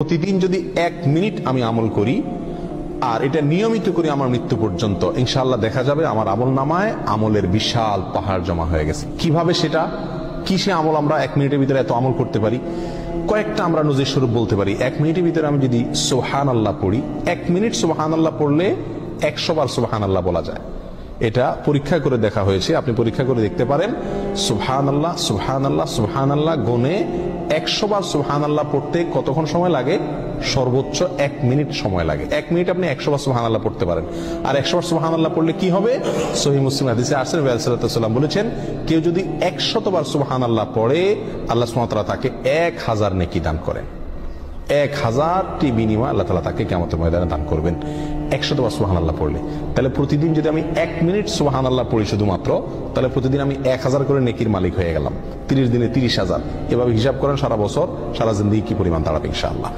প্রতিদিন যদি 1 মিনিট আমি আমল করি আর এটা নিয়মিত করি আমার মৃত্যু পর্যন্ত, ইনশাআল্লাহ দেখা যাবে আমার আমল নামায় আমলের বিশাল পাহাড় জমা হয়ে গেছে। কিভাবে সেটা, কিসে আমল আমরা 1 মিনিটের ভিতরে এত আমল করতে পারি? কয়েকটা আমরা নজির স্বরূপ বলতে পারি। 1 মিনিটের ভিতরে আমি যদি সুবহানাল্লাহ পড়ি, 1 মিনিট সুবহানাল্লাহ পড়লে 100 বার সুবহানাল্লাহ বলা যায়। এটা পরীক্ষা করে দেখা হয়েছে, আপনি পরীক্ষা করে দেখতে পারেন। সুবহানাল্লাহ সুবহানাল্লাহ সুবহানাল্লাহ গুনে 100 বার সুবহানাল্লাহ পড়তে কতক্ষণ সময় লাগে? সর্বোচ্চ 1 মিনিট সময় লাগে। 1 মিনিট আপনি 100 বার সুবহানাল্লাহ পড়তে পারেন। আর 100 বার সুবহানাল্লাহ পড়লে কি হবে? সহিহ মুসলিম হাদিসে আসছে, নবী সাল্লাল্লাহু আলাইহি ওয়াসাল্লাম বলেছেন, কেউ যদি 100 বার সুবহানাল্লাহ পড়ে, আল্লাহ সুবহানাহু ওয়া তাআলা তাকে 1000 নেকি দান করেন। 1000টি বিনিময় আল্লাহ তাআলা তাকে কিয়ামতের ময়দানে দান করবেন 100 বার সুবহানাল্লাহ পড়লে। তাহলে প্রতিদিন যদি আমি 1 মিনিট সুবহানাল্লাহ পড়ি শুধুমাত্র, তাহলে প্রতিদিন আমি 1000 করে নেকির মালিক হয়ে গেলাম। 30 দিনে 30,000। এভাবে হিসাব করেন সারা বছর, সারা জিন্দেগি কি পরিমাণ দাঁড়াবে ইনশাআল্লাহ।